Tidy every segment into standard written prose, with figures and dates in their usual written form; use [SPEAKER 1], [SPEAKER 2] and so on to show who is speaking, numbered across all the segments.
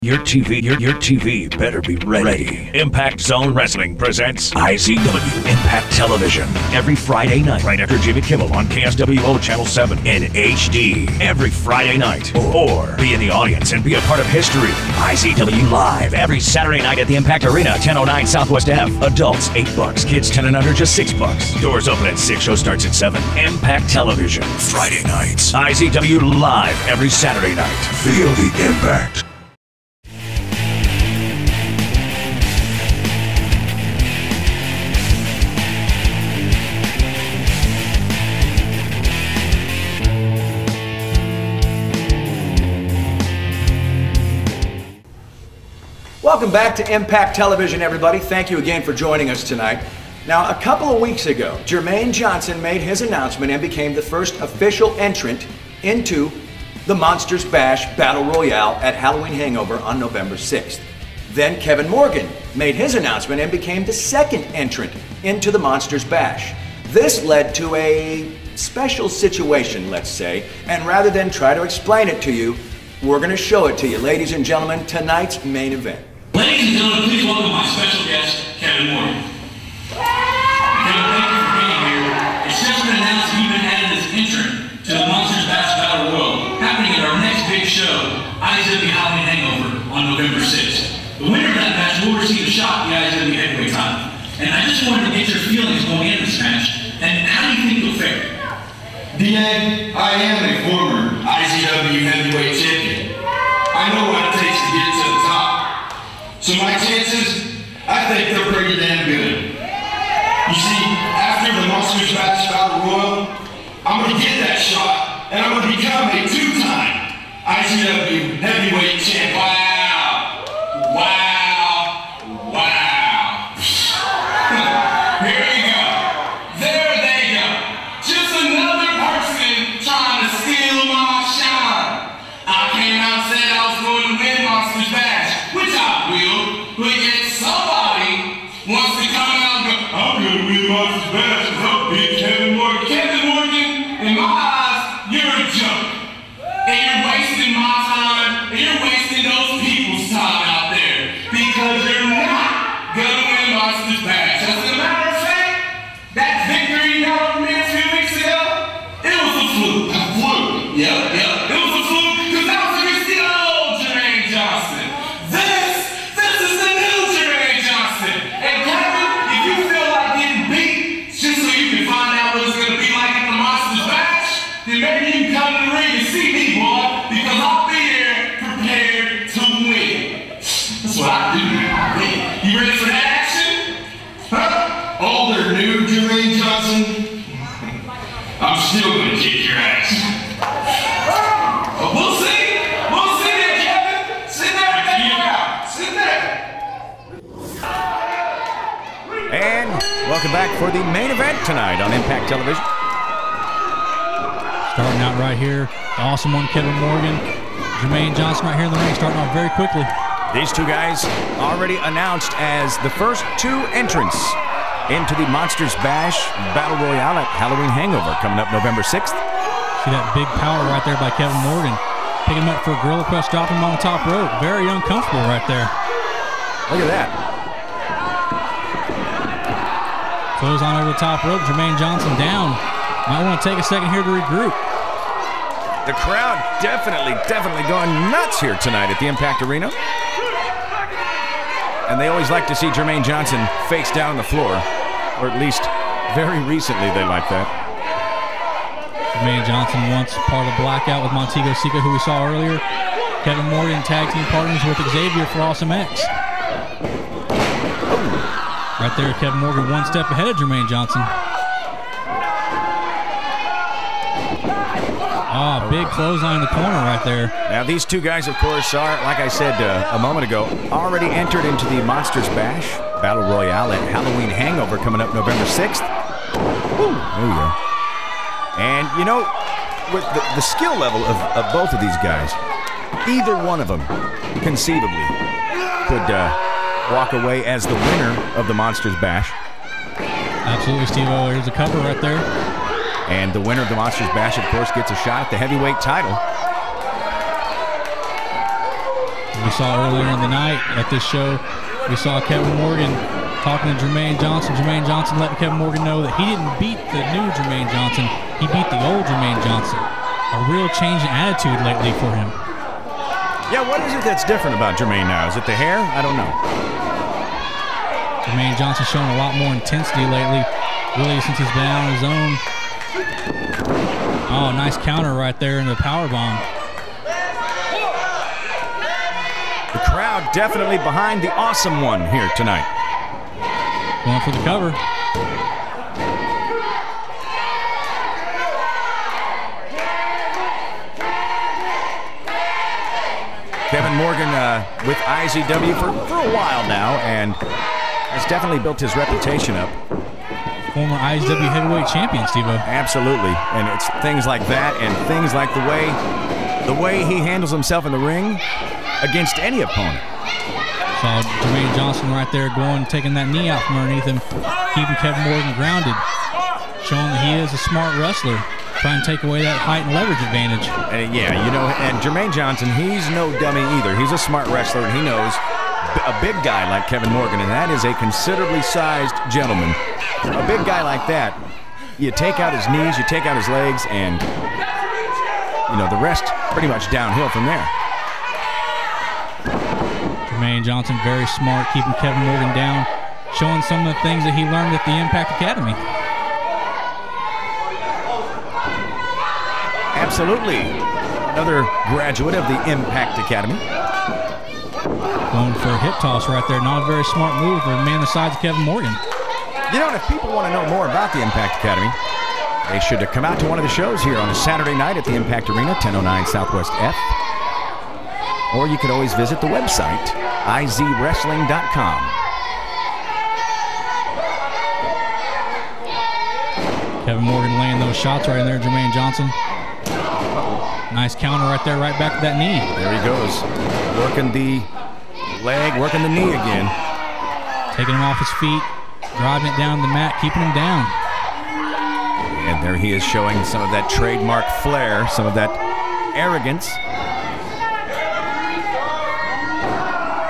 [SPEAKER 1] Your TV better be ready. Impact Zone Wrestling presents IZW Impact Television every Friday night, right after Jimmy Kimmel on KSWO Channel 7 in HD. Every Friday night. Or be in the audience and be a part of history. IZW Live every Saturday night at the Impact Arena, 1009 Southwest Ave. Adults, $8. Kids 10 and under, just $6. Doors open at 6. Show starts at 7. Impact Television. Friday nights. IZW Live every Saturday night. Feel the impact.
[SPEAKER 2] Welcome back to Impact Television, everybody. Thank you again for joining us tonight. Now, a couple of weeks ago, Jermaine Johnson made his announcement and became the first official entrant into the Monsters Bash Battle Royale at Halloween Hangover on November 6th. Then Kevin Morgan made his announcement and became the second entrant into the Monsters Bash. This led to a special situation, let's say, and rather than try to explain it to you, we're going to show it to you. Ladies and gentlemen, tonight's main event.
[SPEAKER 3] Ladies and gentlemen, please welcome my special guest, Kevin Morgan. Kevin, thank you for being here. It's just been announced you've been added as entrant to the Monsters Bash Battle Royal, happening at our next big show, IZW Halloween Hangover, on November 6th. The winner of that match will receive a shot at the IZW Heavyweight title. And I just wanted to get your feelings going into this match, and how do you think you'll fare?
[SPEAKER 4] D.A., I am a former IZW Heavyweight Champion. I know what it takes to get to the top. So my chances, I think they're pretty damn good. You see, after the Monsters Bash Battle Royal, I'm going to get that shot, and I'm going to become a two-time IZW Heavyweight Champion. Wow! Wow! Wow! Here we go. There they go. Just another person trying to steal my shine. I came out and said I was going to win Monsters Bash, which I will, but yet somebody wants to come out and go, I'm going to win Monsters Bash because I'm big Kevin Morgan. Kevin Morgan, in my eyes, you're a joke. And you're wasting my time, and you're wasting those people's time out there, because you're not going to win Monsters Bash. As a matter of fact, that victory you got over me a few weeks ago, it was a fluke. A fluke? Yep. It was a fluke, because that was against the old Jermaine Johnson. This is the new Jermaine Johnson. And Kevin, if you feel like getting beat just so you can find out what it's going to be like at the Monsters Bash, then maybe you can come to the ring and see me, boy, because I'll be here prepared to win. That's what I do. You ready for that action? Huh? Older, new Jermaine Johnson, I'm still going to kick your ass. We'll see. We'll see there, Kevin. Sit there and take it out. Sit there.
[SPEAKER 5] And welcome back for the main event tonight on Impact Television.
[SPEAKER 6] Starting out right here, the awesome one, Kevin Morgan. Jermaine Johnson right here in the ring, starting off very quickly.
[SPEAKER 5] These two guys already announced as the first two entrants into the Monsters Bash Battle Royale at Halloween Hangover coming up November 6th.
[SPEAKER 6] See that big power right there by Kevin Morgan. Picking him up for a gorilla press, dropping him on the top rope. Very uncomfortable right there.
[SPEAKER 5] Look at that.
[SPEAKER 6] Close on over the top rope, Jermaine Johnson down. Might want to take a second here to regroup.
[SPEAKER 5] The crowd definitely going nuts here tonight at the Impact Arena. And they always like to see Jermaine Johnson face down on the floor, or at least very recently they like that.
[SPEAKER 6] Jermaine Johnson once part of Blackout with Montego, Seeka, who we saw earlier. Kevin Morgan tag team partners with Xavier for Awesome X. Right there, Kevin Morgan one step ahead of Jermaine Johnson. Oh, big clothesline in the corner right there.
[SPEAKER 5] Now, these two guys, of course, are, like I said a moment ago, already entered into the Monsters Bash Battle Royale at Halloween Hangover coming up November 6th. Woo, there you go. And, you know, with the skill level of both of these guys, either one of them, conceivably, could walk away as the winner of the Monsters Bash.
[SPEAKER 6] Absolutely, Steve-O. Here's a cover right there.
[SPEAKER 5] And the winner of the Monsters Bash, of course, gets a shot at the heavyweight title.
[SPEAKER 6] We saw earlier in the night at this show, we saw Kevin Morgan talking to Jermaine Johnson. Jermaine Johnson letting Kevin Morgan know that he didn't beat the new Jermaine Johnson. He beat the old Jermaine Johnson. A real change in attitude lately for him.
[SPEAKER 5] Yeah, what is it that's different about Jermaine now? Is it the hair? I don't know.
[SPEAKER 6] Jermaine Johnson showing a lot more intensity lately, really since he's been out on his own. Oh, nice counter right there in the powerbomb.
[SPEAKER 5] The crowd definitely behind the awesome one here tonight.
[SPEAKER 6] Going for the cover.
[SPEAKER 5] Kevin Morgan with IZW for a while now, and has definitely built his reputation up.
[SPEAKER 6] Former IZW heavyweight champion, Steve-O.
[SPEAKER 5] Absolutely, and it's things like that, and things like the way he handles himself in the ring against any opponent.
[SPEAKER 6] Saw Jermaine Johnson right there taking that knee out from underneath him, keeping Kevin Morgan grounded, showing that he is a smart wrestler, trying to take away that height and leverage advantage.
[SPEAKER 5] Yeah, you know, and Jermaine Johnson, he's no dummy either. He's a smart wrestler, and he knows a big guy like Kevin Morgan, and that is a considerably sized gentleman. A big guy like that, you take out his knees, you take out his legs, and, you know, the rest pretty much downhill from there.
[SPEAKER 6] Jermaine Johnson, very smart, keeping Kevin Morgan down, showing some of the things that he learned at the Impact Academy.
[SPEAKER 5] Absolutely. Another graduate of the Impact Academy.
[SPEAKER 6] Going for a hip toss right there. Not a very smart move for a man the size of Kevin Morgan.
[SPEAKER 5] You know, and if people want to know more about the Impact Academy, they should come out to one of the shows here on a Saturday night at the Impact Arena, 1009 Southwest F. Or you could always visit the website, izwrestling.com.
[SPEAKER 6] Kevin Morgan laying those shots right in there, Jermaine Johnson. Nice counter right there, right back to that knee.
[SPEAKER 5] There he goes. Working the leg, working the knee again.
[SPEAKER 6] Taking him off his feet, driving it down the mat, keeping him down.
[SPEAKER 5] And there he is showing some of that trademark flair, some of that arrogance.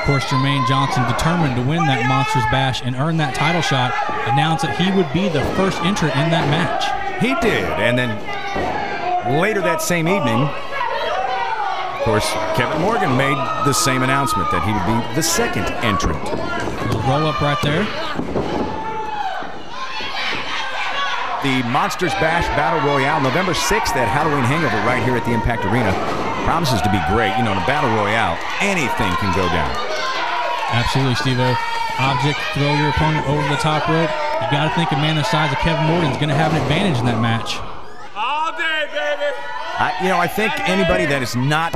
[SPEAKER 6] Of course, Jermaine Johnson, determined to win that Monsters Bash and earn that title shot, announced that he would be the first entrant in that match.
[SPEAKER 5] He did, and then later that same evening, of course, Kevin Morgan made the same announcement that he would be the second entrant.
[SPEAKER 6] Roll up right there.
[SPEAKER 5] The Monsters Bash Battle Royale, November 6th at Halloween Hangover right here at the Impact Arena. Promises to be great. You know, in a Battle Royale, anything can go down.
[SPEAKER 6] Absolutely, Steve-O. Object, throw your opponent over the top rope. You got to think a man the size of Kevin Morgan is going to have an advantage in that match.
[SPEAKER 7] All day, baby.
[SPEAKER 5] I think anybody that is not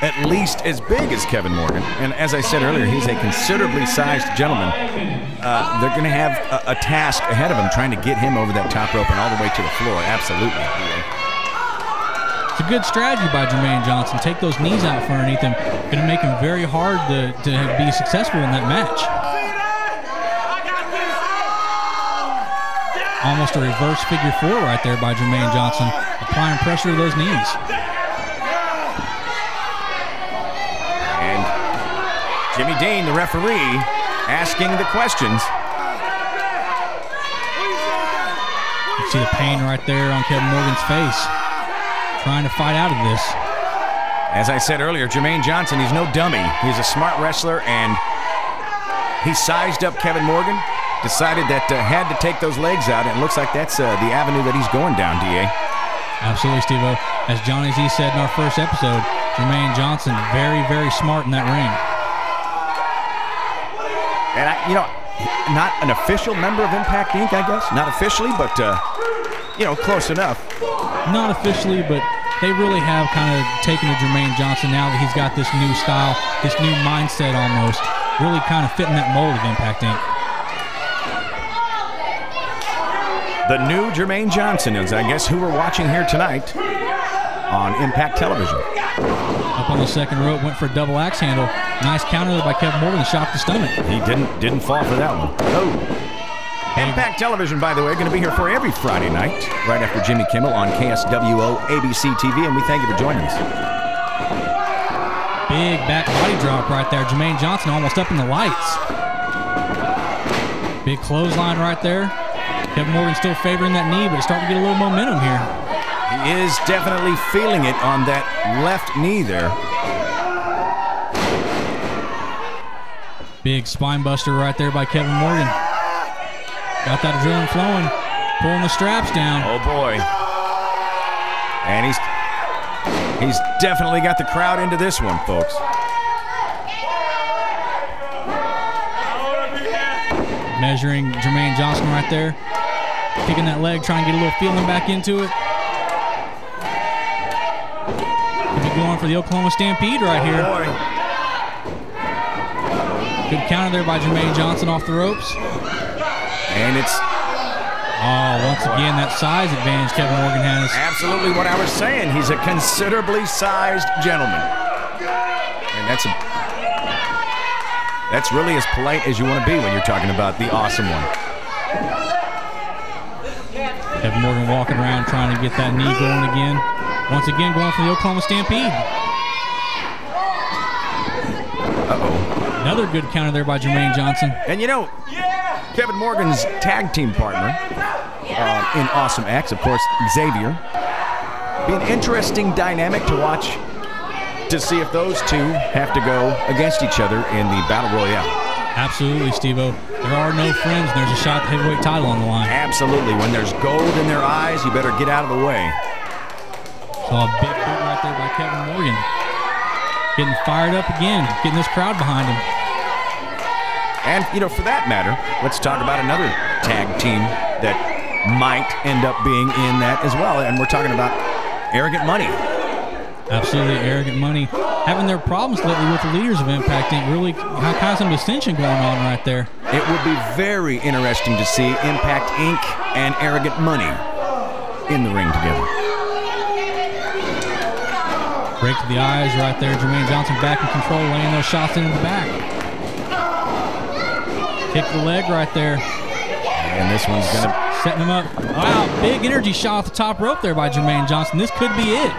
[SPEAKER 5] at least as big as Kevin Morgan, and as I said earlier, he's a considerably sized gentleman, they're going to have a task ahead of him trying to get him over that top rope and all the way to the floor. Absolutely.
[SPEAKER 6] It's a good strategy by Jermaine Johnson. Take those knees out from underneath him. Going to make him very hard to be successful in that match. Almost a reverse figure four right there by Jermaine Johnson, applying pressure to those knees.
[SPEAKER 5] And Jimmy Dean, the referee, asking the questions.
[SPEAKER 6] You see the pain right there on Kevin Morgan's face, trying to fight out of this.
[SPEAKER 5] As I said earlier, Jermaine Johnson, he's no dummy. He's a smart wrestler, and he sized up Kevin Morgan, decided that had to take those legs out, and it looks like that's the avenue that he's going down, D.A.
[SPEAKER 6] Absolutely, Steve-O. As Johnny Z said in our first episode, Jermaine Johnson, very, very smart in that ring.
[SPEAKER 5] And, not an official member of Impact Inc., I guess. Not officially, but, close enough.
[SPEAKER 6] Not officially, but they really have kind of taken to Jermaine Johnson now that he's got this new style, this new mindset almost, really kind of fitting that mold of Impact Inc.
[SPEAKER 5] The new Jermaine Johnson is, I guess, who we're watching here tonight on Impact Television.
[SPEAKER 6] Up on the second rope, went for a double axe handle. Nice counter by Kevin Morgan, shot the stomach.
[SPEAKER 5] He didn't fall for that one. Oh. Impact Television, by the way, going to be here for every Friday night, right after Jimmy Kimmel on KSWO ABC TV, and we thank you for joining us.
[SPEAKER 6] Big back body drop right there. Jermaine Johnson almost up in the lights. Big clothesline right there. Kevin Morgan still favoring that knee, but he's starting to get a little momentum here.
[SPEAKER 5] He is definitely feeling it on that left knee there.
[SPEAKER 6] Big spine buster right there by Kevin Morgan. Got that adrenaline flowing. Pulling the straps down.
[SPEAKER 5] Oh boy. And he's definitely got the crowd into this one, folks.
[SPEAKER 6] Measuring Jermaine Johnson right there. Kicking that leg, trying to get a little feeling back into it. Could be going for the Oklahoma Stampede right here.
[SPEAKER 5] Oh boy.
[SPEAKER 6] Good counter there by Jermaine Johnson off the ropes.
[SPEAKER 5] And it's...
[SPEAKER 6] Oh, once again, that size advantage Kevin Morgan has.
[SPEAKER 5] Absolutely what I was saying. He's a considerably sized gentleman. And that's really as polite as you want to be when you're talking about the awesome one.
[SPEAKER 6] Kevin Morgan walking around trying to get that knee going again. Once again, going for the Oklahoma Stampede.
[SPEAKER 5] Uh-oh.
[SPEAKER 6] Another good counter there by Jermaine Johnson.
[SPEAKER 5] And you know, Kevin Morgan's tag team partner in Awesome X, of course, Xavier. Be an interesting dynamic to watch to see if those two have to go against each other in the Battle Royale.
[SPEAKER 6] Absolutely, Steve-O. There are no friends, and there's a shot at the heavyweight title on the line.
[SPEAKER 5] Absolutely. When there's gold in their eyes, you better get out of the way.
[SPEAKER 6] Saw a big boot right there by Kevin Morgan. Getting fired up again, getting this crowd behind him.
[SPEAKER 5] And, you know, for that matter, let's talk about another tag team that might end up being in that as well. And we're talking about Arrogant Money.
[SPEAKER 6] Absolutely, Arrogant Money. Having their problems lately with the leaders of Impact Inc. Really kind of some dissension going on right there.
[SPEAKER 5] It would be very interesting to see Impact Inc. and Arrogant Money in the ring together.
[SPEAKER 6] Break to the eyes right there. Jermaine Johnson back in control, laying those shots in the back. Kick the leg right there.
[SPEAKER 5] And this one's going to...
[SPEAKER 6] Setting him up. Wow, big energy shot off the top rope there by Jermaine Johnson. This could be it.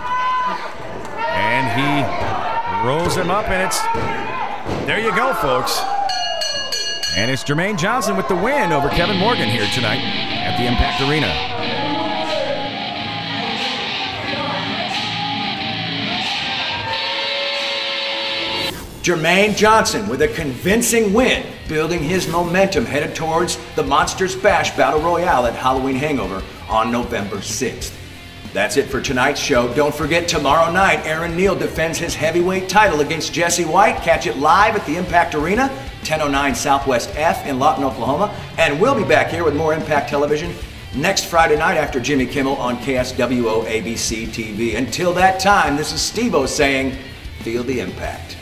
[SPEAKER 5] And he rolls him up, and it's... There you go, folks. And it's Jermaine Johnson with the win over Kevin Morgan here tonight at the Impact Arena.
[SPEAKER 2] Jermaine Johnson with a convincing win, building his momentum headed towards the Monsters Bash Battle Royale at Halloween Hangover on November 6th. That's it for tonight's show. Don't forget, tomorrow night, Aaron Neal defends his heavyweight title against Jesse White. Catch it live at the Impact Arena, 1009 Southwest F in Lawton, Oklahoma. And we'll be back here with more Impact Television next Friday night after Jimmy Kimmel on KSWO ABC TV. Until that time, this is Steve-O saying, feel the impact.